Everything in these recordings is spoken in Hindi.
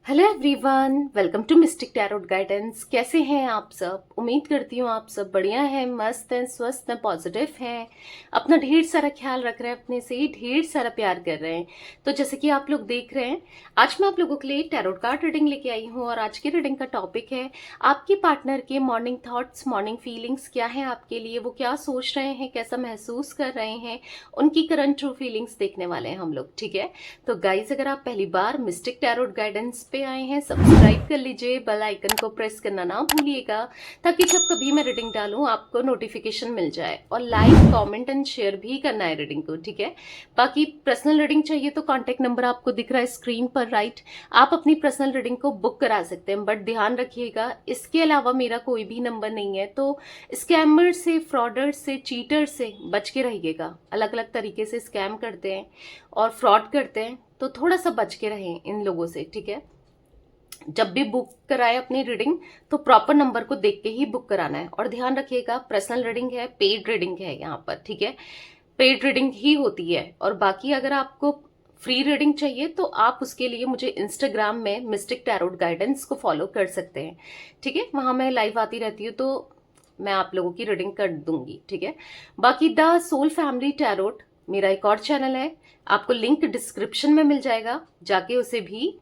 Hello everyone, welcome to mystic tarot guidance. कैसे हैं आप सब? उम्मीद करती हूँ आप सब बढ़िया हैं, मस्त हैं, स्वस्थ हैं, पॉजिटिव हैं, अपना ढेर सारा ख्याल रख रहे हैं, अपने से ढेर सारा प्यार कर रहे हैं। तो जैसे कि आप लोग देख रहे हैं, आज मैं आप लोगों के लिए टैरोट कार्ड रीडिंग लेके आई हूँ और आज की रीडिंग का टॉपिक है आपके पार्टनर के मॉर्निंग थॉट्स, मॉर्निंग फीलिंग्स क्या है आपके लिए, वो क्या सोच रहे हैं, कैसा महसूस कर रहे हैं, उनकी करंट ट्रू फीलिंग्स देखने वाले हैं हम लोग। ठीक है, तो गाइज अगर आप पहली बार मिस्टिक टैरोट गाइडेंस पे आए हैं, सब्सक्राइब कर लीजिए, बेल आइकन को प्रेस करना ना भूलिएगा ताकि जब कभी मैं रीडिंग डालूं आपको नोटिफिकेशन मिल जाए। और लाइक, कमेंट एंड शेयर भी करना है रीडिंग को। ठीक है, बाकी पर्सनल रीडिंग चाहिए तो कांटेक्ट नंबर आपको दिख रहा है स्क्रीन पर, राइट। आप अपनी पर्सनल रीडिंग को बुक करा सकते हैं, बट ध्यान रखिएगा इसके अलावा मेरा कोई भी नंबर नहीं है, तो स्कैमर से, फ्रॉडर से, चीटर से बच के रहिएगा। अलग अलग तरीके से स्कैम करते हैं और फ्रॉड करते हैं, तो थोड़ा सा बच के रहें इन लोगों से। ठीक है, जब भी बुक कराए अपनी रीडिंग तो प्रॉपर नंबर को देख के ही बुक कराना है। और ध्यान रखिएगा पर्सनल रीडिंग है, पेड रीडिंग है यहाँ पर। ठीक है, पेड रीडिंग ही होती है। और बाकी अगर आपको फ्री रीडिंग चाहिए तो आप उसके लिए मुझे इंस्टाग्राम में मिस्टिक टैरोट गाइडेंस को फॉलो कर सकते हैं। ठीक है, वहां मैं लाइव आती रहती हूँ, तो मैं आप लोगों की रीडिंग कर दूंगी। ठीक है, बाकी द सोल फैमिली टैरोट मेरा एक और चैनल है, आपको लिंक डिस्क्रिप्शन में मिल जाएगा, जाके उसे भी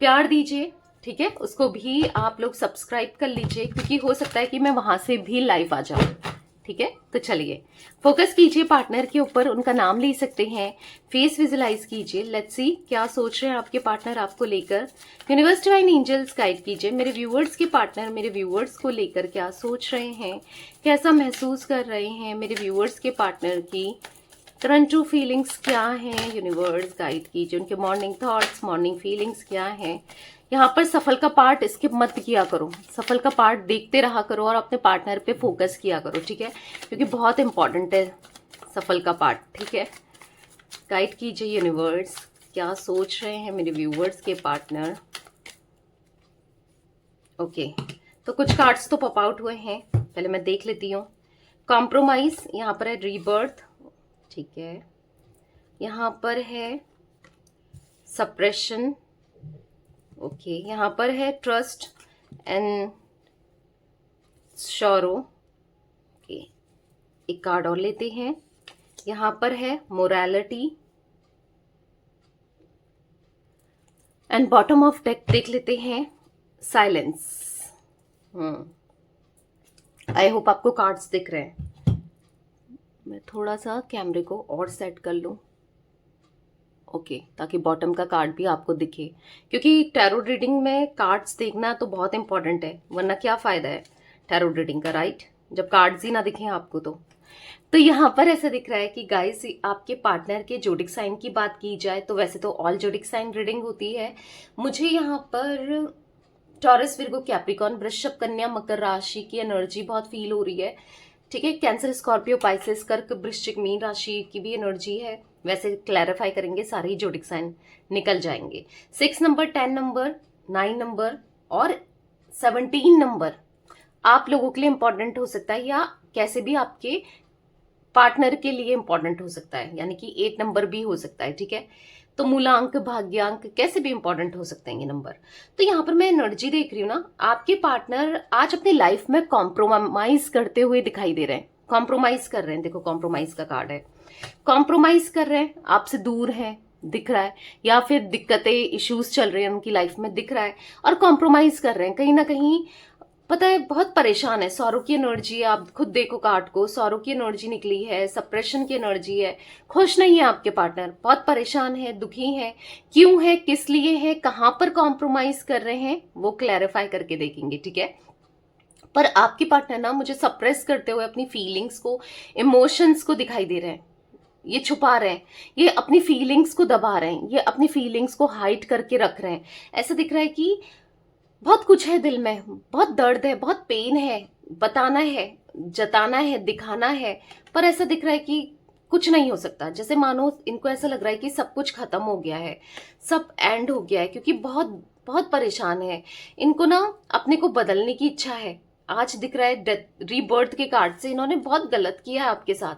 प्यार दीजिए। ठीक है, उसको भी आप लोग सब्सक्राइब कर लीजिए, क्योंकि हो सकता है कि मैं वहां से भी लाइव आ जाऊं। ठीक है, तो चलिए फोकस कीजिए पार्टनर के ऊपर, उनका नाम ले सकते हैं, फेस विजुलाइज कीजिए। लेट्स सी क्या सोच रहे हैं आपके पार्टनर आपको लेकर। यूनिवर्स डिवाइन एंजल्स गाइड कीजिए मेरे व्यूअर्स के पार्टनर मेरे व्यूअर्स को लेकर क्या सोच रहे हैं, कैसा महसूस कर रहे हैं मेरे व्यूअर्स के पार्टनर की करंट ट्रू फीलिंग्स क्या हैं। यूनिवर्स गाइड कीजिए उनके मॉर्निंग थॉट्स, मॉर्निंग फीलिंग्स क्या हैं। यहाँ पर सफल का पार्ट स्किप मत किया करो, सफल का पार्ट देखते रहा करो और अपने पार्टनर पे फोकस किया करो। ठीक है, क्योंकि बहुत इंपॉर्टेंट है सफल का पार्ट। ठीक है, गाइड कीजिए यूनिवर्स क्या सोच रहे हैं मेरे व्यूवर्स के पार्टनर। ओके, तो कुछ कार्ड्स तो पॉप आउट हुए हैं, पहले मैं देख लेती हूँ। कॉम्प्रोमाइज, यहाँ पर है रीबर्थ। ठीक है, यहाँ पर है सप्रेशन। ओके, यहाँ पर है ट्रस्ट एंड शोरो। ओके, एक कार्ड और लेते हैं। यहाँ पर है morality and bottom of deck देख लेते हैं साइलेंस। आई होप आपको कार्ड्स दिख रहे हैं। मैं थोड़ा सा कैमरे को और सेट कर लूं, ओके, ताकि बॉटम का कार्ड भी आपको दिखे, क्योंकि टैरो रीडिंग में कार्ड्स देखना तो बहुत इंपॉर्टेंट है, वरना क्या फायदा है टैरो रीडिंग का, राइट, जब कार्ड्स ही ना दिखें आपको। तो यहाँ पर ऐसा दिख रहा है कि गाइस आपके पार्टनर के जोडिक साइन की बात की जाए तो वैसे तो ऑल जोडिक साइन रीडिंग होती है। मुझे यहाँ पर टॉरस, विर्गो, कैप्रिकॉर्न, वृषभ, कन्या, मकर राशि की एनर्जी बहुत फील हो रही है। ठीक है, कैंसर, स्कॉर्पियो, पाइसेस, कर्क, वृश्चिक, मीन राशि की भी एनर्जी है। वैसे क्लैरिफाई करेंगे सारे ही जोडिक साइन निकल जाएंगे। 6 नंबर, 10 नंबर, 9 नंबर और 17 नंबर आप लोगों के लिए इंपॉर्टेंट हो सकता है, या कैसे भी आपके पार्टनर के लिए इंपॉर्टेंट हो सकता है, यानी कि 8 नंबर भी हो सकता है। ठीक है, तो मूलांक, भाग्यांक कैसे भी इंपॉर्टेंट हो सकते हैं ये नंबर। तो यहाँ पर मैं एनर्जी देख रही हूँ ना, आपके पार्टनर आज अपनी लाइफ में कॉम्प्रोमाइज करते हुए दिखाई दे रहे हैं, कॉम्प्रोमाइज कर रहे हैं। देखो कॉम्प्रोमाइज का कार्ड है, कॉम्प्रोमाइज कर रहे हैं, आपसे दूर है दिख रहा है, या फिर दिक्कतें, इश्यूज चल रहे हैं उनकी लाइफ में दिख रहा है, और कॉम्प्रोमाइज कर रहे हैं कहीं ना कहीं। पता है बहुत परेशान है, सौरों की एनर्जी है, आप खुद देखो कार्ड को, सौरों की एनर्जी निकली है, सप्रेशन की एनर्जी है, खुश नहीं है आपके पार्टनर, बहुत परेशान है, दुखी है। क्यों है, किस लिए है, कहां पर कॉम्प्रोमाइज कर रहे हैं, वो क्लैरिफाई करके देखेंगे। ठीक है, पर आपके पार्टनर ना मुझे सप्रेस करते हुए अपनी फीलिंग्स को, इमोशंस को दिखाई दे रहे हैं, ये छुपा रहे हैं, ये अपनी फीलिंग्स को दबा रहे हैं, ये अपनी फीलिंग्स को हाइड करके रख रहे हैं। ऐसा दिख रहा है कि बहुत कुछ है दिल में, बहुत दर्द है, बहुत पेन है, बताना है, जताना है, दिखाना है, पर ऐसा दिख रहा है कि कुछ नहीं हो सकता। जैसे मानो इनको ऐसा लग रहा है कि सब कुछ खत्म हो गया है, सब एंड हो गया है, क्योंकि बहुत बहुत परेशान है। इनको ना अपने को बदलने की इच्छा है। आज दिख रहा है डेथ, रीबर्थ के कार्ड से इन्होंने बहुत गलत किया है आपके साथ,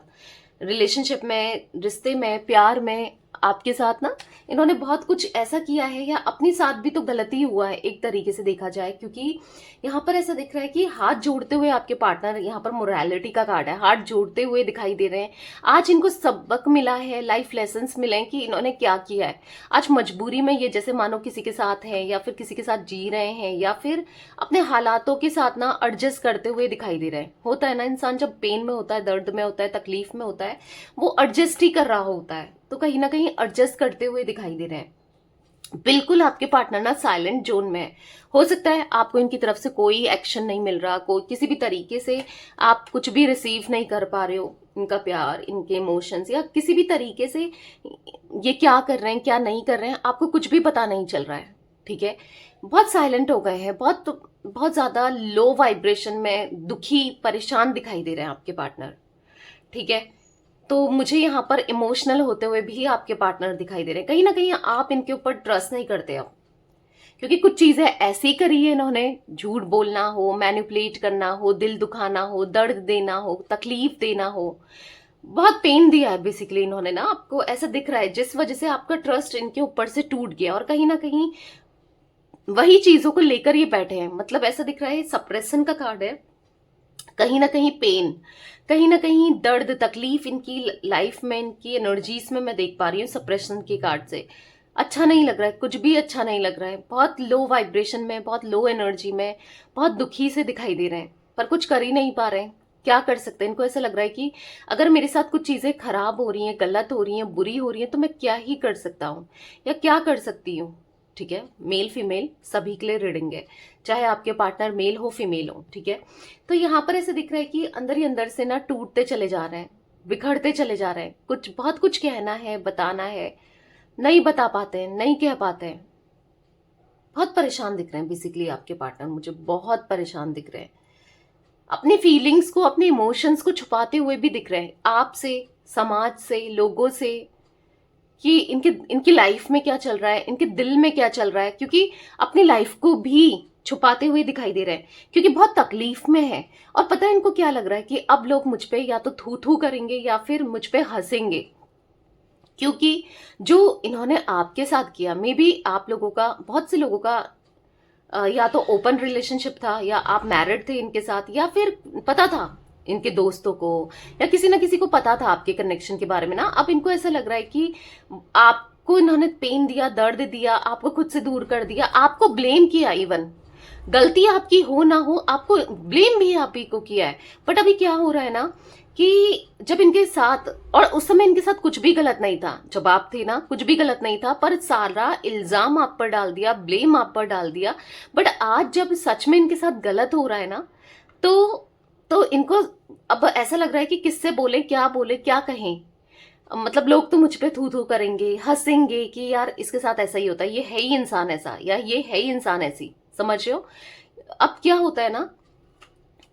रिलेशनशिप में, रिश्ते में, प्यार में, आपके साथ ना इन्होंने बहुत कुछ ऐसा किया है, या अपने साथ भी तो गलती हुआ है एक तरीके से देखा जाए, क्योंकि यहाँ पर ऐसा दिख रहा है कि हाथ जोड़ते हुए आपके पार्टनर, यहाँ पर मोरालिटी का कार्ड है, हाथ जोड़ते हुए दिखाई दे रहे हैं। आज इनको सबक मिला है, लाइफ लेसन्स मिले हैं कि इन्होंने क्या किया है। आज मजबूरी में ये जैसे मानो किसी के साथ है या फिर किसी के साथ जी रहे हैं, या फिर अपने हालातों के साथ ना एडजस्ट करते हुए दिखाई दे रहे हैं। होता है ना, इंसान जब पेन में होता है, दर्द में होता है, तकलीफ में होता है, वो एडजस्ट ही कर रहा होता है, तो कहीं ना कहीं एडजस्ट करते हुए दिखाई दे रहे हैं। बिल्कुल आपके पार्टनर ना साइलेंट जोन में है। हो सकता है आपको इनकी तरफ से कोई एक्शन नहीं मिल रहा, कोई किसी भी तरीके से आप कुछ भी रिसीव नहीं कर पा रहे हो, इनका प्यार, इनके इमोशंस, या किसी भी तरीके से ये क्या कर रहे हैं क्या नहीं कर रहे हैं आपको कुछ भी पता नहीं चल रहा है। ठीक है, बहुत साइलेंट हो गए हैं, बहुत बहुत ज्यादा लो वाइब्रेशन में, दुखी परेशान दिखाई दे रहे हैं आपके पार्टनर। ठीक है, तो मुझे यहाँ पर इमोशनल होते हुए भी आपके पार्टनर दिखाई दे रहे हैं। कहीं ना कहीं आप इनके ऊपर ट्रस्ट नहीं करते अब, क्योंकि कुछ चीजें ऐसी करी है इन्होंने, झूठ बोलना हो, मैनिपुलेट करना हो, दिल दुखाना हो, दर्द देना हो, तकलीफ देना हो, बहुत पेन दिया है बेसिकली इन्होंने ना आपको, ऐसा दिख रहा है, जिस वजह से आपका ट्रस्ट इनके ऊपर से टूट गया। और कहीं ना कहीं वही चीजों को लेकर ये बैठे हैं, मतलब ऐसा दिख रहा है सप्रेशन का कार्ड है। कहीं ना कहीं पेन, कहीं ना कहीं दर्द, तकलीफ इनकी लाइफ में, इनकी एनर्जीज में मैं देख पा रही हूँ सप्रेशन के कार्ड से। अच्छा नहीं लग रहा है, कुछ भी अच्छा नहीं लग रहा है, बहुत लो वाइब्रेशन में, बहुत लो एनर्जी में, बहुत दुखी से दिखाई दे रहे हैं, पर कुछ कर ही नहीं पा रहे हैं। क्या कर सकते हैं, इनको ऐसा लग रहा है कि अगर मेरे साथ कुछ चीजें खराब हो रही हैं, गलत हो रही हैं, बुरी हो रही हैं, तो मैं क्या ही कर सकता हूँ या क्या कर सकती हूँ। ठीक है, मेल फीमेल सभी के लिए रीडिंग है, चाहे आपके पार्टनर मेल हो फीमेल हो। ठीक है, तो यहाँ पर ऐसे दिख रहा है कि अंदर ही अंदर से ना टूटते चले जा रहे हैं, बिखरते चले जा रहे हैं, कुछ बहुत कुछ कहना है, बताना है, नहीं बता पाते हैं, नहीं कह पाते हैं। बहुत परेशान दिख रहे हैं बेसिकली आपके पार्टनर, मुझे बहुत परेशान दिख रहे हैं, अपनी फीलिंग्स को, अपने इमोशंस को छुपाते हुए भी दिख रहे हैं आपसे, समाज से, लोगों से, कि इनकी लाइफ में क्या चल रहा है, इनके दिल में क्या चल रहा है, क्योंकि अपनी लाइफ को भी छुपाते हुए दिखाई दे रहे हैं, क्योंकि बहुत तकलीफ में है। और पता है इनको क्या लग रहा है कि अब लोग मुझ पे या तो थू थू करेंगे या फिर मुझ पे हंसेंगे, क्योंकि जो इन्होंने आपके साथ किया, मे बी आप लोगों का, बहुत से लोगों का या तो ओपन रिलेशनशिप था, या आप मैरिड थे इनके साथ, या फिर पता था इनके दोस्तों को, या किसी ना किसी को पता था आपके कनेक्शन के बारे में ना। अब इनको ऐसा लग रहा है कि आपको इन्होंने पेन दिया, दर्द दिया, आपको खुद से दूर कर दिया, आपको ब्लेम किया, इवन गलती आपकी हो ना हो आपको ब्लेम भी आप ही को किया है। बट अभी क्या हो रहा है ना कि जब इनके साथ, और उस समय इनके साथ कुछ भी गलत नहीं था, जब आप थे ना कुछ भी गलत नहीं था, पर सारा इल्जाम आप पर डाल दिया, ब्लेम आप पर डाल दिया। बट आज जब सच में इनके साथ गलत हो रहा है ना, तो इनको अब ऐसा लग रहा है कि किससे बोले, क्या कहें। मतलब लोग तो मुझ पे थू थू करेंगे, हंसेंगे कि यार इसके साथ ऐसा ही होता है, ये है ही इंसान ऐसा, या ये है ही इंसान ऐसी, समझ रहे हो। अब क्या होता है ना,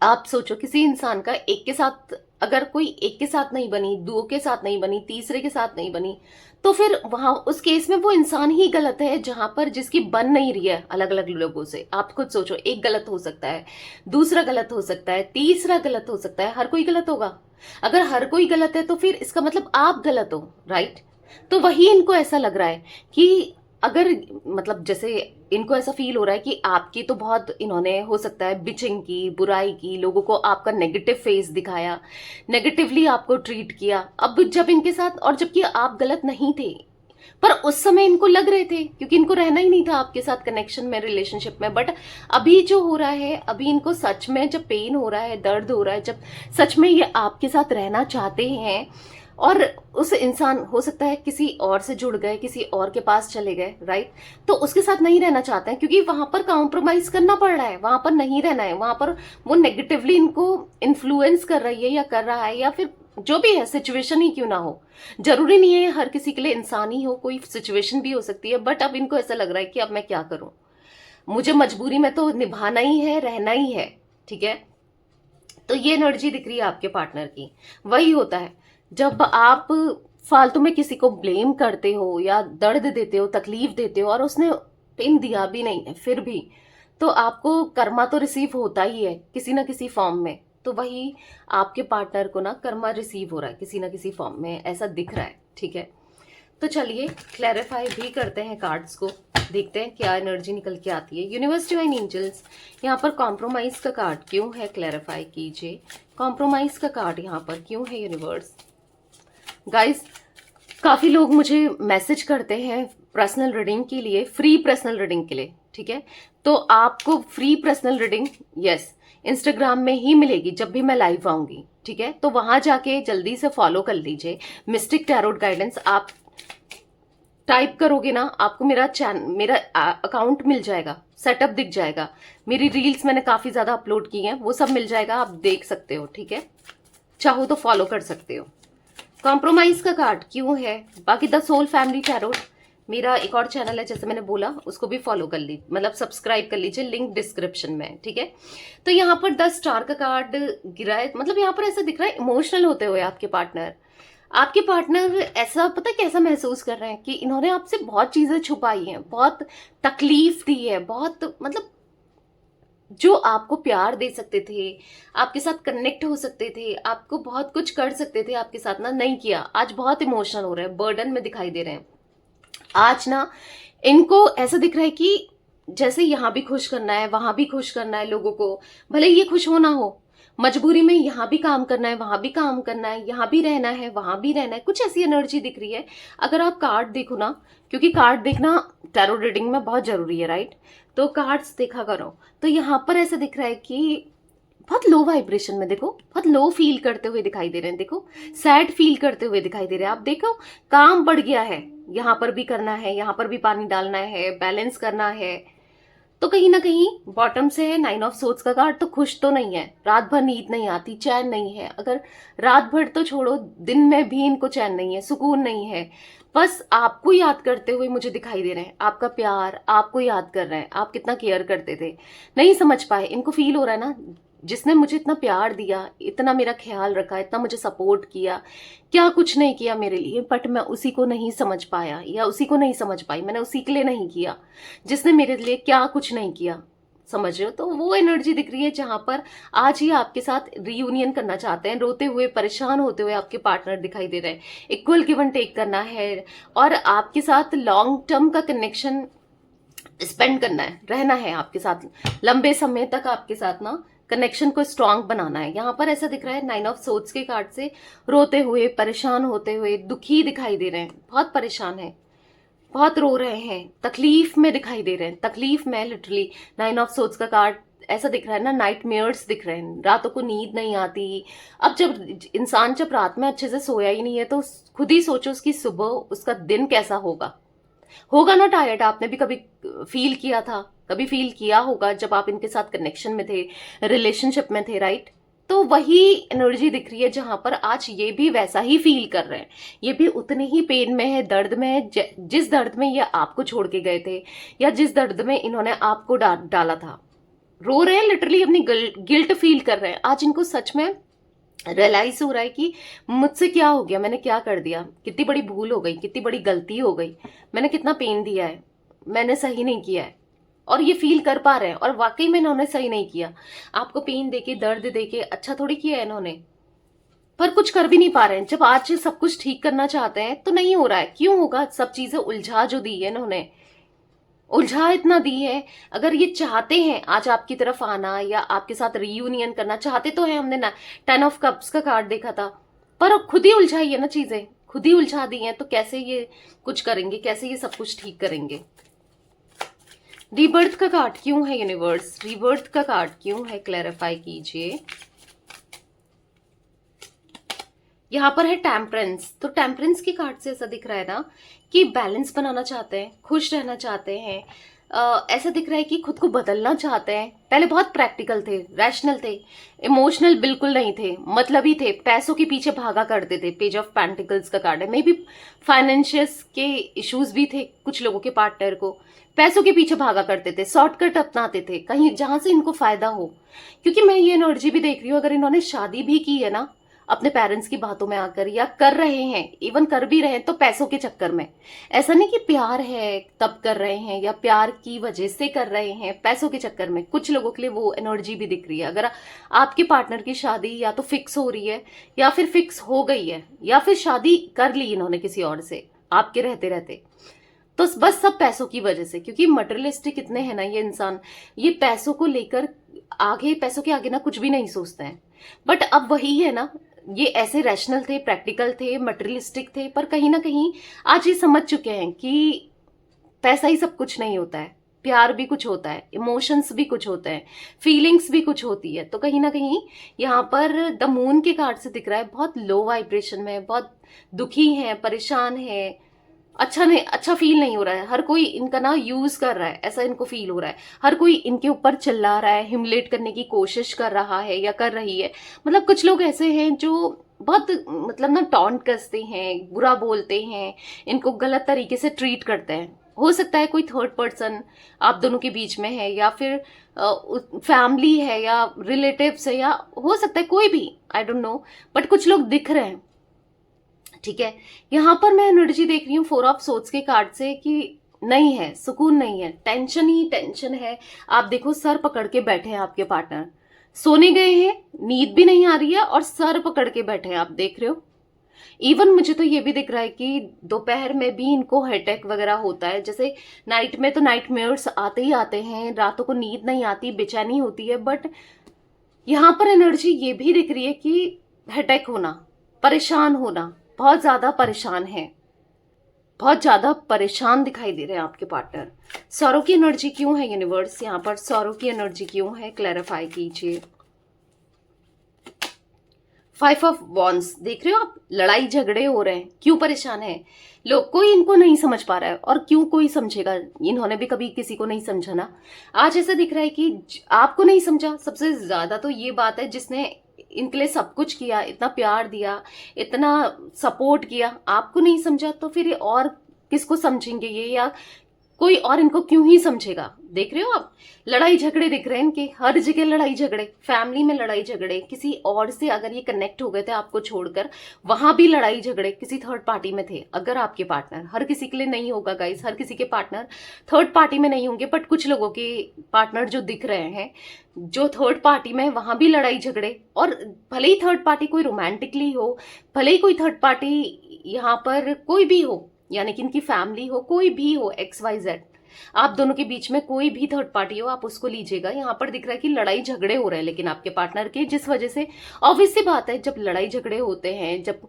आप सोचो किसी इंसान का एक के साथ, अगर कोई एक के साथ नहीं बनी, दो के साथ नहीं बनी, तीसरे के साथ नहीं बनी, तो फिर वहां उस केस में वो इंसान ही गलत है, जहां पर जिसकी बन नहीं रही है अलग अलग लोगों से। आप खुद सोचो, एक गलत हो सकता है, दूसरा गलत हो सकता है, तीसरा गलत हो सकता है, हर कोई गलत होगा। अगर हर कोई गलत है तो फिर इसका मतलब आप गलत हो, राइट। तो वही इनको ऐसा लग रहा है कि अगर, मतलब जैसे इनको ऐसा फील हो रहा है कि आपकी तो बहुत, इन्होंने हो सकता है बिचिंग की, बुराई की, लोगों को आपका नेगेटिव फेस दिखाया, नेगेटिवली आपको ट्रीट किया। अब जब इनके साथ, और जबकि आप गलत नहीं थे, पर उस समय इनको लग रहे थे, क्योंकि इनको रहना ही नहीं था आपके साथ कनेक्शन में, रिलेशनशिप में। बट अभी जो हो रहा है, अभी इनको सच में जब पेन हो रहा है, दर्द हो रहा है, जब सच में ये आपके साथ रहना चाहते हैं, और उस इंसान हो सकता है किसी और से जुड़ गए, किसी और के पास चले गए, राइट, तो उसके साथ नहीं रहना चाहते हैं, क्योंकि वहां पर कॉम्प्रोमाइज करना पड़ रहा है, वहां पर नहीं रहना है, वहां पर वो नेगेटिवली इनको इन्फ्लुएंस कर रही है, या कर रहा है, या फिर जो भी है, सिचुएशन ही क्यों ना हो, जरूरी नहीं है हर किसी के लिए इंसान ही हो, कोई सिचुएशन भी हो सकती है। बट अब इनको ऐसा लग रहा है कि अब मैं क्या करूं, मुझे मजबूरी में तो निभाना ही है, रहना ही है। ठीक है, तो ये एनर्जी दिख रही है आपके पार्टनर की। वही होता है जब आप फालतू में किसी को ब्लेम करते हो, या दर्द देते हो, तकलीफ देते हो, और उसने पेन दिया भी नहीं है फिर भी, तो आपको कर्मा तो रिसीव होता ही है किसी ना किसी फॉर्म में। तो वही आपके पार्टनर को ना कर्मा रिसीव हो रहा है किसी ना किसी फॉर्म में, ऐसा दिख रहा है। ठीक है, तो चलिए क्लैरिफाई भी करते हैं कार्ड्स को, देखते हैं क्या एनर्जी निकल के आती है। यूनिवर्स डिवाइन एंजल्स, यहाँ पर कॉम्प्रोमाइज का कार्ड क्यों है, क्लैरिफाई कीजिए। कॉम्प्रोमाइज का कार्ड यहाँ पर क्यों है यूनिवर्स। गाइस, काफ़ी लोग मुझे मैसेज करते हैं पर्सनल रीडिंग के लिए, फ्री पर्सनल रीडिंग के लिए, ठीक है। तो आपको free personal reading yes Instagram में ही मिलेगी जब भी मैं लाइव आऊंगी, ठीक है। तो वहां जाके जल्दी से फॉलो कर लीजिए मिस्टिक टैरोट गाइडेंस। आप टाइप करोगे ना, आपको मेरा अकाउंट मिल जाएगा, सेटअप दिख जाएगा, मेरी रील्स मैंने काफी ज्यादा अपलोड की हैं, वो सब मिल जाएगा, आप देख सकते हो, ठीक है। चाहो तो फॉलो कर सकते हो। कॉम्प्रोमाइज का कार्ड क्यों है। बाकी द सोल फैमिली टैरोट मेरा एक और चैनल है, जैसे मैंने बोला, उसको भी फॉलो कर ली, मतलब सब्सक्राइब कर लीजिए, लिंक डिस्क्रिप्शन में, ठीक है। तो यहाँ पर 10 स्टार का कार्ड गिरा है, मतलब यहाँ पर ऐसा दिख रहा है इमोशनल होते हुए आपके पार्टनर ऐसा पता है कैसा महसूस कर रहे हैं कि इन्होंने आपसे बहुत चीजें छुपाई हैं, बहुत तकलीफ दी है, बहुत मतलब जो आपको प्यार दे सकते थे, आपके साथ कनेक्ट हो सकते थे, आपको बहुत कुछ कर सकते थे, आपके साथ ना नहीं किया। आज बहुत इमोशनल हो रहे हैं, बर्डन में दिखाई दे रहे हैं। आज ना इनको ऐसा दिख रहा है कि जैसे यहाँ भी खुश करना है, वहां भी खुश करना है लोगों को, भले ये खुश हो ना हो, मजबूरी में यहाँ भी काम करना है, वहां भी काम करना है, यहाँ भी रहना है, वहां भी रहना है, कुछ ऐसी एनर्जी दिख रही है। अगर आप कार्ड देखो ना, क्योंकि कार्ड देखना टैरो रीडिंग में बहुत जरूरी है, राइट। तो कार्ड्स देखा करो, तो यहाँ पर ऐसा दिख रहा है कि बहुत लो वाइब्रेशन में, देखो बहुत लो फील करते हुए दिखाई दे रहे हैं, देखो सैड फील करते हुए दिखाई दे रहे हैं। आप देखो काम बढ़ गया है, यहाँ पर भी करना है, यहाँ पर भी पानी डालना है, बैलेंस करना है। तो कहीं ना कहीं बॉटम से है 9 ऑफ सोर्ड्स का कार्ड, तो खुश तो नहीं है, रात भर नींद नहीं आती, चैन नहीं है। अगर रात भर तो छोड़ो, दिन में भी इनको चैन नहीं है, सुकून नहीं है। बस आपको याद करते हुए मुझे दिखाई दे रहे हैं, आपका प्यार आपको याद कर रहे हैं, आप कितना केयर करते थे, नहीं समझ पाए। इनको फील हो रहा है ना, जिसने मुझे इतना प्यार दिया, इतना मेरा ख्याल रखा, इतना मुझे सपोर्ट किया, क्या कुछ नहीं किया मेरे लिए, बट मैं उसी को नहीं समझ पाया या उसी को नहीं समझ पाई, मैंने उसी के लिए नहीं किया जिसने मेरे लिए क्या कुछ नहीं किया, समझ रहे हो। तो वो एनर्जी दिख रही है जहां पर आज ही आपके साथ रियूनियन करना चाहते हैं, रोते हुए परेशान होते हुए आपके पार्टनर दिखाई दे रहे हैं, इक्वल गिव एंड टेक करना है और आपके साथ लॉन्ग टर्म का कनेक्शन स्पेंड करना है, रहना है आपके साथ लंबे समय तक, आपके साथ ना कनेक्शन को स्ट्रांग बनाना है। यहाँ पर ऐसा दिख रहा है 9 ऑफ सोर्ड्स के कार्ड से रोते हुए, परेशान होते हुए, दुखी दिखाई दे रहे हैं, बहुत परेशान है, बहुत रो रहे हैं, तकलीफ में दिखाई दे रहे हैं, तकलीफ में लिटरली। 9 ऑफ सोर्ड्स का कार्ड ऐसा दिख रहा है ना, नाइटमेयर्स दिख रहे हैं, रातों को नींद नहीं आती। अब जब रात में अच्छे से सोया ही नहीं है, तो खुद ही सोचो उसकी सुबह, उसका दिन कैसा होगा ना टायर्ड। आपने भी कभी फील किया था, कभी फील किया होगा जब आप इनके साथ कनेक्शन में थे, रिलेशनशिप में थे, राइट। तो वही एनर्जी दिख रही है जहां पर आज ये भी वैसा ही फील कर रहे हैं, ये भी उतने ही पेन में है, दर्द में है, जिस दर्द में ये आपको छोड़ के गए थे या जिस दर्द में इन्होंने आपको डाला था। रो रहे हैं लिटरली, अपनी गिल्ट फील कर रहे हैं। आज इनको सच में रियलाइज हो रहा है कि मुझसे क्या हो गया, मैंने क्या कर दिया, कितनी बड़ी भूल हो गई, कितनी बड़ी गलती हो गई, मैंने कितना पेन दिया है, मैंने सही नहीं किया है। और ये फील कर पा रहे हैं, और वाकई में इन्होंने सही नहीं किया, आपको पेन देके, दर्द देके अच्छा थोड़ी किया है इन्होंने, पर कुछ कर भी नहीं पा रहे हैं। जब आज सब कुछ ठीक करना चाहते हैं तो नहीं हो रहा है, क्यों होगा। सब चीजें उलझा जो दी है इन्होंने, उलझा इतना दी है। अगर ये चाहते हैं आज आपकी तरफ आना या आपके साथ रीयूनियन करना चाहते तो है, हमने ना 10 ऑफ कप्स का कार्ड देखा था, पर खुद ही उलझाई है ना चीजें, खुद ही उलझा दी हैं, तो कैसे ये कुछ करेंगे, कैसे ये सब कुछ ठीक करेंगे। रीबर्थ का कार्ड क्यों है यूनिवर्स, रीबर्थ का कार्ड क्यों है, क्लैरिफाई कीजिए। यहाँ पर है टेम्परेंस, तो टेम्परेंस के कार्ड से ऐसा दिख रहा है ना कि बैलेंस बनाना चाहते हैं, खुश रहना चाहते हैं। ऐसा दिख रहा है कि खुद को बदलना चाहते हैं। पहले बहुत प्रैक्टिकल थे, रैशनल थे, इमोशनल बिल्कुल नहीं थे, मतलबी थे, पैसों के पीछे भागा करते थे। पेज ऑफ पेंटिकल्स का कार्ड है, मे बी फाइनेंशियस के इश्यूज भी थे कुछ लोगों के पार्टनर को, पैसों के पीछे भागा करते थे, शॉर्टकट अपनाते थे कहीं जहां से इनको फायदा हो। क्योंकि मैं ये एनर्जी भी देख रही हूँ, अगर इन्होंने शादी भी की है ना अपने पेरेंट्स की बातों में आकर, या कर रहे हैं, इवन कर भी रहे हैं, तो पैसों के चक्कर में। ऐसा नहीं कि प्यार है तब कर रहे हैं या प्यार की वजह से कर रहे हैं, पैसों के चक्कर में। कुछ लोगों के लिए वो एनर्जी भी दिख रही है। अगर आपके पार्टनर की शादी या तो फिक्स हो रही है, या फिर फिक्स हो गई है, या फिर शादी कर ली इन्होंने किसी और से, आपके रहते रहते। तो बस सब पैसों की वजह से, क्योंकि मटेरियलिस्टिक इतने हैं ना ये इंसान, ये पैसों को लेकर आगे, पैसों के आगे ना कुछ भी नहीं सोचते हैं। बट अब वही है ना, ये ऐसे रैशनल थे, प्रैक्टिकल थे, मटेरियलिस्टिक थे, पर कहीं ना कहीं आज ये समझ चुके हैं कि पैसा ही सब कुछ नहीं होता है, प्यार भी कुछ होता है, इमोशंस भी कुछ होते हैं, फीलिंग्स भी कुछ होती है। तो कहीं ना कहीं यहाँ पर द मून के कार्ड से दिख रहा है बहुत लो वाइब्रेशन में, बहुत दुखी है, परेशान है, अच्छा नहीं, अच्छा फील नहीं हो रहा है। हर कोई इनका ना यूज कर रहा है, ऐसा इनको फील हो रहा है। हर कोई इनके ऊपर चिल्ला रहा है, ह्यूमिलेट करने की कोशिश कर रहा है या कर रही है। मतलब कुछ लोग ऐसे हैं जो बहुत मतलब ना टॉन्ट कसते हैं, बुरा बोलते हैं, इनको गलत तरीके से ट्रीट करते हैं। हो सकता है कोई थर्ड पर्सन आप दोनों के बीच में है, या फिर फैमिली है, या रिलेटिव्स है, या हो सकता है कोई भी, आई डोंट नो, बट कुछ लोग दिख रहे हैं। ठीक है, यहां पर मैं एनर्जी देख रही हूँ 4 ऑफ सोर्ड्स के कार्ड से कि नहीं है, सुकून नहीं है, टेंशन ही टेंशन है। आप देखो सर पकड़ के बैठे हैं आपके पार्टनर, सोने गए हैं, नींद भी नहीं आ रही है और सर पकड़ के बैठे हैं, आप देख रहे हो। इवन मुझे तो ये भी दिख रहा है कि दोपहर में भी इनको हेडेक वगैरह होता है, जैसे नाइट में तो नाइटमेयर्स आते ही आते हैं, रातों को नींद नहीं आती, बेचैनी होती है। बट यहाँ पर एनर्जी ये भी दिख रही है कि हेडेक होना, परेशान होना, बहुत ज्यादा परेशान है, बहुत ज्यादा परेशान दिखाई दे रहे हैं आपके पार्टनर। सौरों की एनर्जी क्यों है यूनिवर्स, यहाँ पर सौरों की एनर्जी क्यों है, क्लैरिफाई कीजिए। 5 ऑफ वॉन्ड्स देख रहे हो आप, लड़ाई झगड़े हो रहे हैं, क्यों परेशान है लोग, कोई इनको नहीं समझ पा रहा है, और क्यों कोई समझेगा, इन्होंने भी कभी किसी को नहीं समझा ना। आज ऐसा दिख रहा है कि आपको नहीं समझा। सबसे ज्यादा तो ये बात है, जिसने इनके लिए सब कुछ किया, इतना प्यार दिया, इतना सपोर्ट किया, आपको नहीं समझा, तो फिर और किसको समझेंगे ये, या कोई और इनको क्यों ही समझेगा। देख रहे हो आप, लड़ाई झगड़े दिख रहे हैं इनके, हर जगह लड़ाई झगड़े, फैमिली में लड़ाई झगड़े, किसी और से अगर ये कनेक्ट हो गए थे आपको छोड़कर, वहां भी लड़ाई झगड़े, किसी थर्ड पार्टी में थे। अगर आपके पार्टनर, हर किसी के लिए नहीं होगा गाइस, हर किसी के पार्टनर थर्ड पार्टी में नहीं होंगे, बट कुछ लोगों के पार्टनर जो दिख रहे हैं जो थर्ड पार्टी में, वहां भी लड़ाई झगड़े। और भले ही थर्ड पार्टी कोई रोमांटिकली हो, भले ही कोई थर्ड पार्टी यहाँ पर कोई भी हो, यानी कि इनकी फैमिली हो, कोई भी हो, XYZ, आप दोनों के बीच में कोई भी थर्ड पार्टी हो, आप उसको लीजिएगा। यहाँ पर दिख रहा है कि लड़ाई झगड़े हो रहे हैं लेकिन आपके पार्टनर के, जिस वजह से ऑब्वियस सी बात है, जब लड़ाई झगड़े होते हैं, जब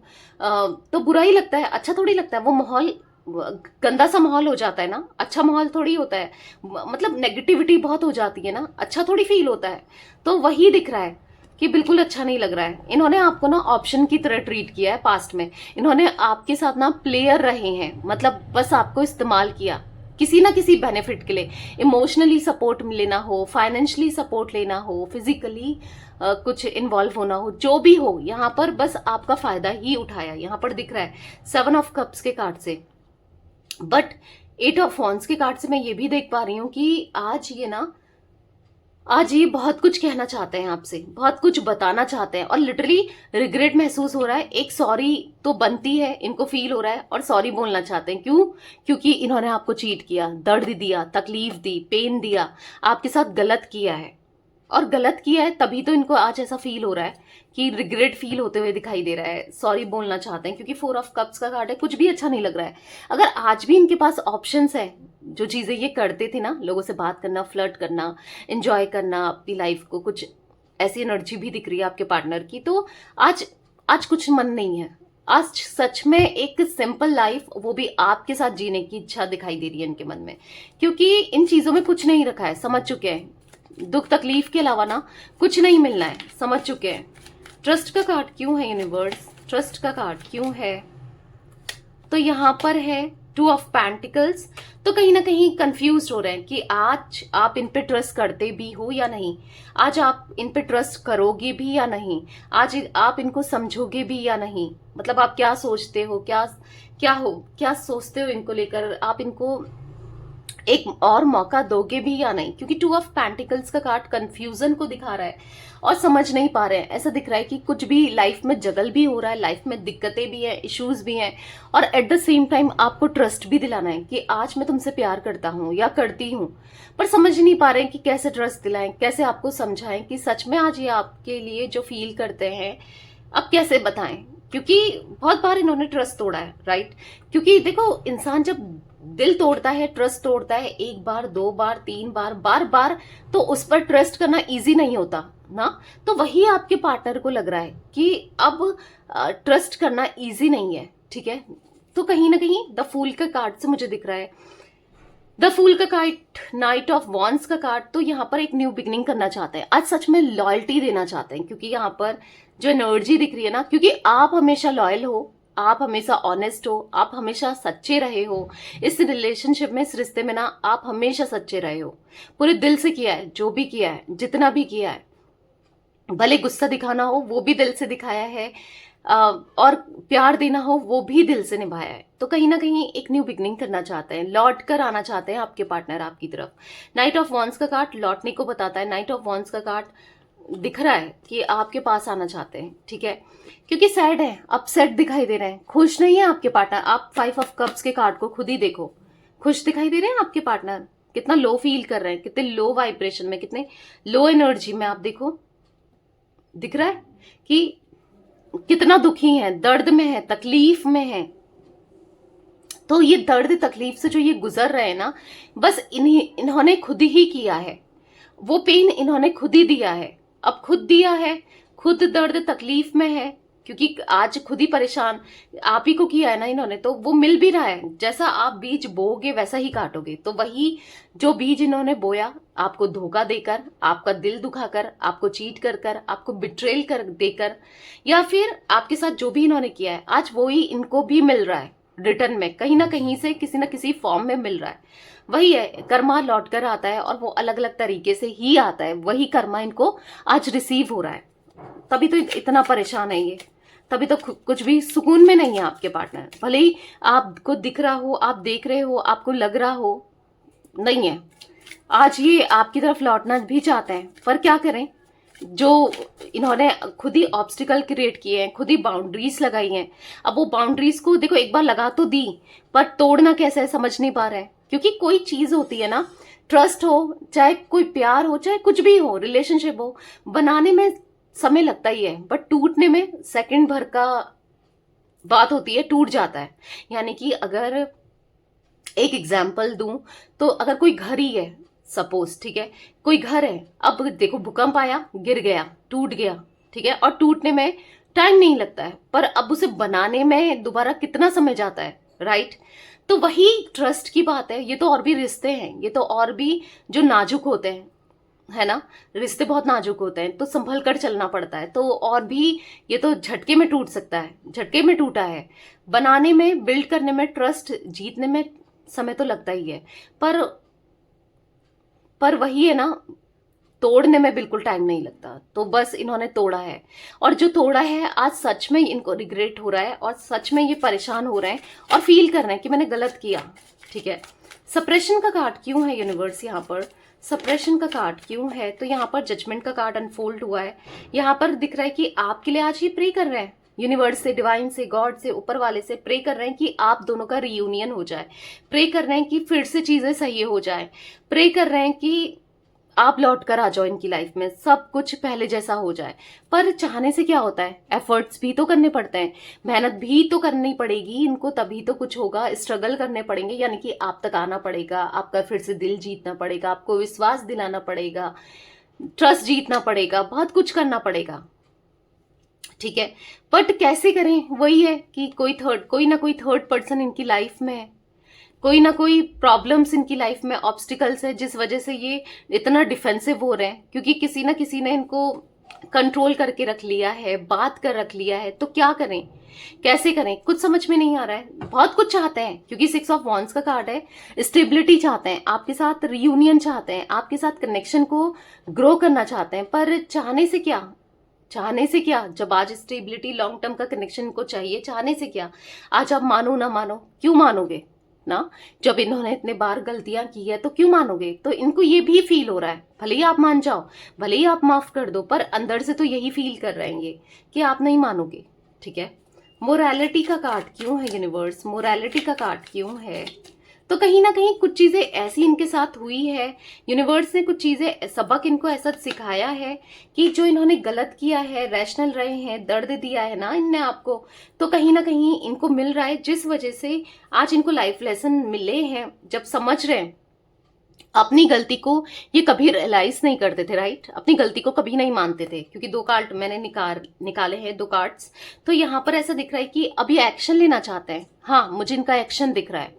तो बुरा ही लगता है, अच्छा थोड़ी लगता है। वो माहौल गंदा सा माहौल हो जाता है ना, अच्छा माहौल थोड़ी होता है, मतलब नेगेटिविटी बहुत हो जाती है ना, अच्छा थोड़ी फील होता है। तो वही दिख रहा है कि बिल्कुल अच्छा नहीं लग रहा है। इन्होंने आपको ना ऑप्शन की तरह ट्रीट किया है पास्ट में, इन्होंने आपके साथ ना प्लेयर रहे हैं, मतलब बस आपको इस्तेमाल किया किसी ना किसी बेनिफिट के लिए। इमोशनली सपोर्ट लेना हो, फाइनेंशियली सपोर्ट लेना हो, फिजिकली कुछ इन्वॉल्व होना हो, जो भी हो, यहाँ पर बस आपका फायदा ही उठाया। यहाँ पर दिख रहा है 7 ऑफ कप्स के कार्ड से, बट 8 ऑफ वॉन्ड्स के कार्ड से मैं ये भी देख पा रही हूँ कि आज ये बहुत कुछ कहना चाहते हैं आपसे, बहुत कुछ बताना चाहते हैं, और लिटरली रिग्रेट महसूस हो रहा है। एक सॉरी तो बनती है, इनको फील हो रहा है, और सॉरी बोलना चाहते हैं। क्यों? क्योंकि इन्होंने आपको चीट किया, दर्द दिया, तकलीफ दी, पेन दिया, आपके साथ गलत किया है, और गलत किया है तभी तो इनको आज ऐसा फील हो रहा है कि रिग्रेट फील होते हुए दिखाई दे रहा है, सॉरी बोलना चाहते हैं, क्योंकि 4 ऑफ कप्स का कार्ड है, कुछ भी अच्छा नहीं लग रहा है। अगर आज भी इनके पास ऑप्शंस है, जो चीजें ये करते थे ना, लोगों से बात करना, फ्लर्ट करना, एंजॉय करना अपनी लाइफ को, कुछ ऐसी एनर्जी भी दिख रही है आपके पार्टनर की, तो आज कुछ मन नहीं है। आज सच में एक सिंपल लाइफ, वो भी आपके साथ जीने की इच्छा दिखाई दे रही है इनके मन में, क्योंकि इन चीजों में कुछ नहीं रखा है, समझ चुके हैं। दुख तकलीफ के अलावा ना कुछ नहीं मिलना है, समझ चुके हैं। ट्रस्ट का कार्ड क्यों है यूनिवर्स, ट्रस्ट का कार्ड क्यों है? तो यहां पर है 2 ऑफ पेंटिकल्स। तो कहीं ना कहीं कंफ्यूज हो रहे हैं कि आज आप इन पे ट्रस्ट करते भी हो या नहीं, आज आप इन पे ट्रस्ट करोगे भी या नहीं, आज आप इनको समझोगे भी या नहीं। मतलब आप क्या सोचते हो, क्या सोचते हो इनको लेकर, आप इनको एक और मौका दोगे भी या नहीं, क्योंकि 2 ऑफ पेंटिकल्स का कार्ड कंफ्यूजन को दिखा रहा है और समझ नहीं पा रहे हैं। ऐसा दिख रहा है कि कुछ भी लाइफ में जगल भी हो रहा है, लाइफ में दिक्कतें भी हैं, इश्यूज भी हैं, और एट द सेम टाइम आपको ट्रस्ट भी दिलाना है कि आज मैं तुमसे प्यार करता हूँ या करती हूँ, पर समझ नहीं पा रहे हैं कि कैसे ट्रस्ट दिलाएं, कैसे आपको समझाएं कि सच में आज ये आपके लिए जो फील करते हैं, अब कैसे बताएं। क्योंकि बहुत बार इन्होंने ट्रस्ट तोड़ा है, राइट। क्योंकि देखो, इंसान जब दिल तोड़ता है, ट्रस्ट तोड़ता है, एक बार, दो बार, तीन बार, बार बार, तो उस पर ट्रस्ट करना इजी नहीं होता ना। तो वही आपके पार्टनर को लग रहा है कि अब ट्रस्ट करना इजी नहीं है, ठीक है। तो कहीं ना कहीं द फूल का कार्ड से मुझे दिख रहा है, द फूल का कार्ड, नाइट ऑफ वॉन्ड्स का कार्ड, तो यहाँ पर एक न्यू बिगनिंग करना चाहते हैं। आज सच में लॉयल्टी देना चाहते हैं, क्योंकि यहाँ पर जो एनर्जी दिख रही है ना, क्योंकि आप हमेशा लॉयल हो, आप हमेशा ऑनेस्ट हो, आप हमेशा सच्चे रहे हो इस रिलेशनशिप में, इस रिश्ते में ना, आप हमेशा सच्चे रहे हो, पूरे दिल से किया है, जो भी किया है, जितना भी किया है, भले गुस्सा दिखाना हो वो भी दिल से दिखाया है, और प्यार देना हो वो भी दिल से निभाया है। तो कहीं ना कहीं एक न्यू बिगनिंग करना चाहते हैं, लौट कर आना चाहते हैं आपके पार्टनर आपकी तरफ। नाइट ऑफ वॉन्ड्स का कार्ड लौटने को बताता है। नाइट ऑफ वॉन्ड्स का कार्ड दिख रहा है कि आपके पास आना चाहते हैं, ठीक है। क्योंकि सैड है, अपसेट दिखाई दे रहे हैं, खुश नहीं है आपके पार्टनर। आप 5 ऑफ कप्स के कार्ड को खुद ही देखो, खुश दिखाई दे रहे हैं आपके पार्टनर, कितना लो फील कर रहे हैं, कितने लो वाइब्रेशन में, कितने लो एनर्जी में, आप देखो, दिख रहा है कि कितना दुखी है, दर्द में है, तकलीफ में है। तो ये दर्द तकलीफ से जो ये गुजर रहे हैं ना, बस इन्होंने खुद ही किया है, वो पेन इन्होंने खुद ही दिया है, अब खुद दिया है, खुद दर्द तकलीफ में है, क्योंकि आज खुद ही परेशान आप ही को किया है ना इन्होंने। तो वो मिल भी रहा है, जैसा आप बीज बोओगे वैसा ही काटोगे। तो वही जो बीज इन्होंने बोया, आपको धोखा देकर, आपका दिल दुखाकर, आपको चीट कर कर, आपको बिट्रेल कर देकर, या फिर आपके साथ जो भी इन्होंने किया है, आज वो ही इनको भी मिल रहा है रिटर्न में, कहीं ना कहीं से, किसी ना किसी फॉर्म में मिल रहा है। वही है, कर्मा लौट कर आता है, और वो अलग अलग तरीके से ही आता है। वही कर्मा इनको आज रिसीव हो रहा है, तभी तो इतना परेशान है ये, तभी तो कुछ भी सुकून में नहीं है आपके पार्टनर। भले ही आपको दिख रहा हो, आप देख रहे हो, आपको लग रहा हो, नहीं है। आज ये आपकी तरफ लौटना भी चाहते हैं, पर क्या करें, जो इन्होंने खुद ही ऑब्स्टिकल क्रिएट किए हैं, खुद ही बाउंड्रीज लगाई हैं। अब वो बाउंड्रीज को देखो, एक बार लगा तो दी, पर तोड़ना कैसे है समझ नहीं पा रहे हैं। क्योंकि कोई चीज होती है ना, ट्रस्ट हो, चाहे कोई प्यार हो, चाहे कुछ भी हो, रिलेशनशिप हो, बनाने में समय लगता ही है, बट टूटने में सेकंड भर का बात होती है, टूट जाता है। यानी कि अगर एक एग्जाम्पल दूं, तो अगर कोई घर ही है, सपोज, ठीक है, कोई घर है, अब देखो भूकंप आया, गिर गया, टूट गया, ठीक है, और टूटने में टाइम नहीं लगता है, पर अब उसे बनाने में दोबारा कितना समय जाता है, राइट। तो वही ट्रस्ट की बात है। ये तो और भी रिश्ते हैं, ये तो और भी जो नाजुक होते हैं, है ना, रिश्ते बहुत नाजुक होते हैं, तो संभल कर चलना पड़ता है। तो और भी, ये तो झटके में टूट सकता है, झटके में टूटा है। बनाने में, बिल्ड करने में, ट्रस्ट जीतने में समय तो लगता ही है, पर वही है ना, तोड़ने में बिल्कुल टाइम नहीं लगता। तो बस इन्होंने तोड़ा है, और जो तोड़ा है आज सच में इनको रिग्रेट हो रहा है, और सच में ये परेशान हो रहे हैं, और फील कर रहे हैं कि मैंने गलत किया, ठीक है। सप्रेशन का कार्ड क्यों है यूनिवर्स यहाँ पर, सप्रेशन का कार्ड क्यों है? तो यहाँ पर जजमेंट का कार्ड अनफोल्ड हुआ है। यहाँ पर दिख रहा है कि आपके लिए आज ये प्रे कर रहे हैं, यूनिवर्स से, डिवाइन से, गॉड से, ऊपर वाले से प्रे कर रहे हैं कि आप दोनों का रियूनियन हो जाए, प्रे कर रहे हैं कि फिर से चीजें सही हो जाए, प्रे कर रहे हैं कि आप लौट कर आ जाओ इनकी लाइफ में, सब कुछ पहले जैसा हो जाए। पर चाहने से क्या होता है, एफर्ट्स भी तो करने पड़ते हैं, मेहनत भी तो करनी पड़ेगी इनको, तभी तो कुछ होगा। स्ट्रगल करने पड़ेंगे, यानी कि आप तक आना पड़ेगा, आपका फिर से दिल जीतना पड़ेगा, आपको विश्वास दिलाना पड़ेगा, ट्रस्ट जीतना पड़ेगा, बहुत कुछ करना पड़ेगा, ठीक है। बट कैसे करें, वही है कि कोई ना कोई थर्ड पर्सन इनकी लाइफ में है, कोई ना कोई प्रॉब्लम्स इनकी लाइफ में, ऑब्स्टिकल्स है, जिस वजह से ये इतना डिफेंसिव हो रहे हैं, क्योंकि किसी ना किसी ने इनको कंट्रोल करके रख लिया है, बात कर रख लिया है। तो क्या करें, कैसे करें, कुछ समझ में नहीं आ रहा है। बहुत कुछ चाहते हैं, क्योंकि 6 ऑफ वॉन्ड्स का कार्ड है, स्टेबिलिटी चाहते हैं, आपके साथ रियूनियन चाहते हैं, आपके साथ कनेक्शन को ग्रो करना चाहते हैं, पर चाहने से क्या, चाहने से क्या, जब आज स्टेबिलिटी, लॉन्ग टर्म का कनेक्शन को चाहिए, चाहने से क्या। आज आप मानो ना मानो, क्यों मानोगे ना, जब इन्होंने इतने बार गलतियां की है तो क्यों मानोगे। तो इनको ये भी फील हो रहा है, भले ही आप मान जाओ, भले ही आप माफ कर दो, पर अंदर से तो यही फील कर रहे हैं ये कि आप नहीं मानोगे, ठीक है। मोरालिटी का कार्ड क्यों है यूनिवर्स, मोरालिटी का कार्ड क्यों है, तो कहीं ना कहीं कुछ चीजें ऐसी इनके साथ हुई है, यूनिवर्स ने कुछ चीजें, सबक इनको ऐसा सिखाया है कि जो इन्होंने गलत किया है, रैशनल रहे हैं, दर्द दिया है ना इनने आपको, तो कहीं ना कहीं इनको मिल रहा है, जिस वजह से आज इनको लाइफ लेसन मिले हैं। जब समझ रहे हैं अपनी गलती को, ये कभी रियलाइज नहीं करते थे, राइट, अपनी गलती को कभी नहीं मानते थे, क्योंकि 2 कार्ड मैंने निकाले हैं, 2 कार्ड्स। तो यहाँ पर ऐसा दिख रहा है कि अभी एक्शन लेना चाहते हैं। हाँ, मुझे इनका एक्शन दिख रहा है,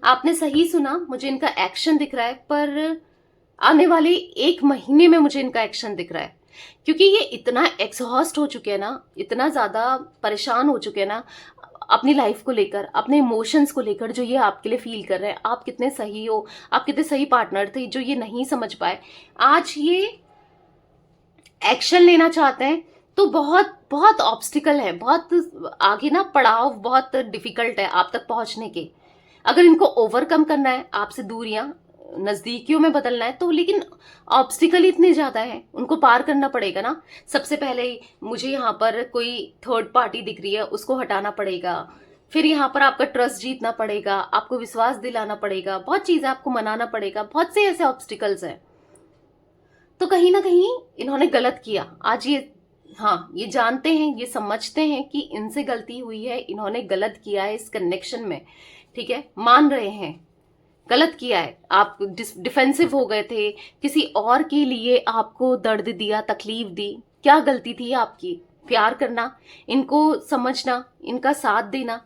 आपने सही सुना, मुझे इनका एक्शन दिख रहा है, पर आने वाले 1 महीने में मुझे इनका एक्शन दिख रहा है, क्योंकि ये इतना एग्जॉस्ट हो चुके हैं ना, इतना ज्यादा परेशान हो चुके हैं ना अपनी लाइफ को लेकर, अपने इमोशंस को लेकर, जो ये आपके लिए फील कर रहे हैं। आप कितने सही हो, आप कितने सही पार्टनर थे, जो ये नहीं समझ पाए, आज ये एक्शन लेना चाहते हैं। तो बहुत बहुत ऑब्स्टिकल है, बहुत आगे ना पड़ाव बहुत डिफिकल्ट है आप तक पहुंचने के। अगर इनको ओवरकम करना है, आपसे दूरियां नजदीकियों में बदलना है, तो लेकिन ऑब्स्टिकल इतने ज्यादा है, उनको पार करना पड़ेगा ना। सबसे पहले मुझे यहाँ पर कोई थर्ड पार्टी दिख रही है, उसको हटाना पड़ेगा। फिर यहाँ पर आपका ट्रस्ट जीतना पड़ेगा, आपको विश्वास दिलाना पड़ेगा, बहुत चीजें आपको मनाना पड़ेगा, बहुत से ऐसे ऑब्स्टिकल्स हैं। तो कहीं ना कहीं इन्होंने गलत किया आज ये, हाँ, ये जानते हैं, ये समझते हैं कि इनसे गलती हुई है, इन्होंने गलत किया है इस कनेक्शन में, ठीक है, मान रहे हैं गलत किया है। आप डिफेंसिव हो गए थे, किसी और के लिए आपको दर्द दिया, तकलीफ दी, क्या गलती थी आपकी? प्यार करना, इनको समझना, इनका साथ देना।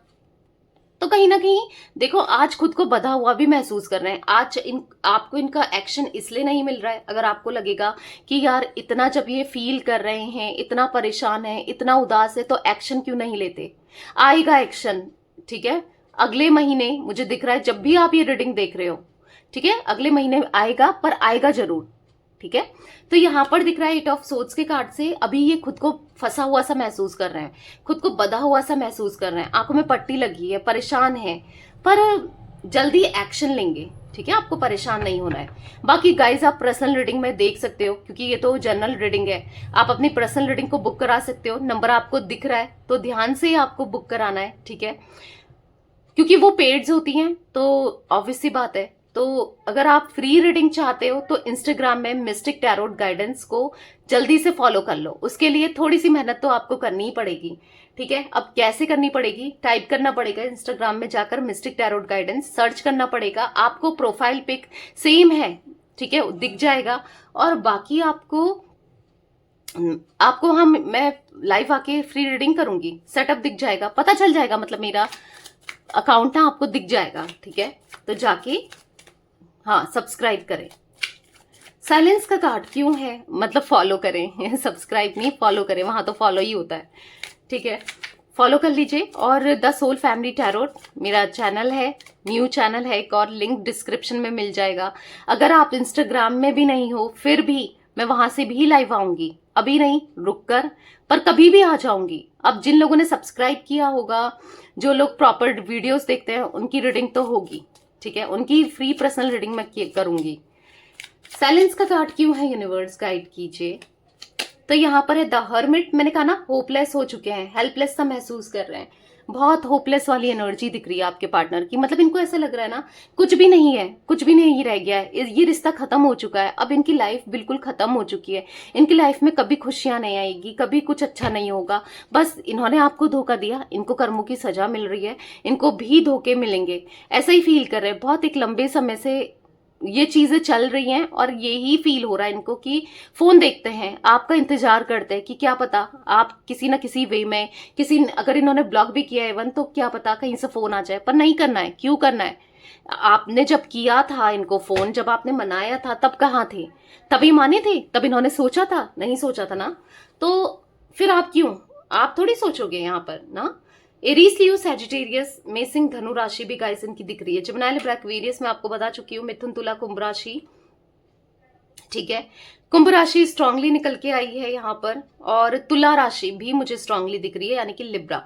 तो कहीं ना कहीं देखो, आज खुद को बधा हुआ भी महसूस कर रहे हैं। आज आपको इनका एक्शन इसलिए नहीं मिल रहा है, अगर आपको लगेगा कि यार इतना जब ये फील कर रहे हैं, इतना परेशान है, इतना उदास है, तो एक्शन क्यों नहीं लेते? आएगा एक्शन, ठीक है, अगले महीने मुझे दिख रहा है, जब भी आप ये रीडिंग देख रहे हो, ठीक है, अगले महीने आएगा, पर आएगा जरूर, ठीक है। तो यहाँ पर दिख रहा है 8 ऑफ सोर्ड्स के कार्ड से, अभी ये खुद को फंसा हुआ सा महसूस कर रहे हैं, खुद को बधा हुआ सा महसूस कर रहे हैं, आंखों में पट्टी लगी है, परेशान है, पर जल्दी एक्शन लेंगे, ठीक है, आपको परेशान नहीं होना है। बाकी गाइज आप पर्सनल रीडिंग में देख सकते हो, क्योंकि ये तो जनरल रीडिंग है, आप अपनी पर्सनल रीडिंग को बुक करा सकते हो। नंबर आपको दिख रहा है, तो ध्यान से आपको बुक कराना है, ठीक है, क्योंकि वो पेड्स होती हैं, तो ऑब्वियस सी बात है। तो अगर आप फ्री रीडिंग चाहते हो तो इंस्टाग्राम में मिस्टिक टैरोट गाइडेंस को जल्दी से फॉलो कर लो। उसके लिए थोड़ी सी मेहनत तो आपको करनी ही पड़ेगी, ठीक है। अब कैसे करनी पड़ेगी? टाइप करना पड़ेगा इंस्टाग्राम में जाकर मिस्टिक टैरोट गाइडेंस, सर्च करना पड़ेगा, आपको प्रोफाइल पिक सेम है, ठीक है, दिख जाएगा। और बाकी आपको मैं लाइव आके फ्री रीडिंग करूंगी, सेटअप दिख जाएगा, पता चल जाएगा, मतलब मेरा अकाउंट ना आपको दिख जाएगा, ठीक है। तो जाके हाँ सब्सक्राइब करें। साइलेंस का कार्ड क्यों है, मतलब फॉलो करें सब्सक्राइब नहीं, फॉलो करें, वहां तो फॉलो ही होता है, ठीक है, फॉलो कर लीजिए। और द सोल फैमिली टैरोट मेरा चैनल है, न्यू चैनल है एक, और लिंक डिस्क्रिप्शन में मिल जाएगा। अगर आप इंस्टाग्राम में भी नहीं हो, फिर भी मैं वहां से भी लाइव आऊंगी, अभी नहीं, रुक कर, पर कभी भी आ जाऊंगी। अब जिन लोगों ने सब्सक्राइब किया होगा, जो लोग प्रॉपर वीडियोस देखते हैं, उनकी रीडिंग तो होगी, ठीक है, उनकी फ्री पर्सनल रीडिंग मैं करूंगी। साइलेंस का कार्ड क्यों है, यूनिवर्स गाइड कीजिए। तो यहाँ पर है द हर्मिट, मैंने कहा ना, होपलेस हो चुके हैं, हेल्पलेस सा महसूस कर रहे हैं, बहुत होपलेस वाली एनर्जी दिख रही है आपके पार्टनर की। मतलब इनको ऐसा लग रहा है ना, कुछ भी नहीं है, कुछ भी नहीं रह गया है, ये रिश्ता खत्म हो चुका है, अब इनकी लाइफ बिल्कुल खत्म हो चुकी है, इनकी लाइफ में कभी खुशियां नहीं आएगी, कभी कुछ अच्छा नहीं होगा। बस इन्होंने आपको धोखा दिया, इनको कर्मों की सजा मिल रही है, इनको भी धोखे मिलेंगे, ऐसा ही फील कर रहे हैं। बहुत एक लंबे समय से ये चीजें चल रही हैं, और यही फील हो रहा है इनको कि फोन देखते हैं, आपका इंतजार करते हैं कि क्या पता आप किसी ना किसी वे में, अगर इन्होंने ब्लॉक भी किया है इवन, तो क्या पता कहीं से फोन आ जाए, पर नहीं करना है। क्यों करना है? आपने जब किया था इनको फोन, जब आपने मनाया था, तब कहाँ थे? तभी माने थे? तब इन्होंने सोचा था? नहीं सोचा था ना, तो फिर आप क्यों, आप थोड़ी सोचोगे यहाँ पर ना। एरीज, लियो, सैजिटेरियस, मेषिंग, धनु राशि भी गाइस इनकी दिख रही है। जिमिनी, लिब्रा, एक्वेरियस में आपको बता चुकी हूँ, मिथुन, तुला, कुंभ राशि, ठीक है। कुंभ राशि स्ट्रांगली निकल के आई है यहाँ पर, और तुला राशि भी मुझे स्ट्रांगली दिख रही है, यानी कि लिब्रा।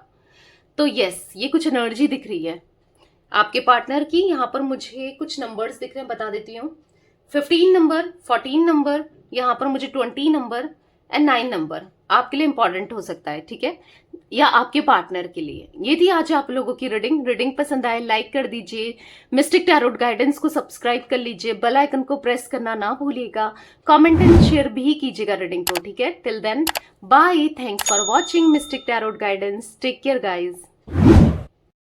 तो यस, ये कुछ एनर्जी दिख रही है आपके पार्टनर की। यहाँ पर मुझे कुछ नंबर्स दिख रहे हैं, बता देती हूँ। 15 नंबर, 14 नंबर, यहाँ पर मुझे 20 नंबर एंड 9 नंबर, आपके लिए इंपॉर्टेंट हो सकता है, ठीक है, या आपके पार्टनर के लिए। ये थी आज आप लोगों की रीडिंग पसंद आए लाइक कर दीजिए, मिस्टिक टैरोट गाइडेंस को सब्सक्राइब कर लीजिए, बेल आइकन को प्रेस करना ना भूलिएगा, कमेंट एंड शेयर भी कीजिएगा रीडिंग को, ठीक है। Till then bye, thanks for watching mystic tarot guidance, take care guys.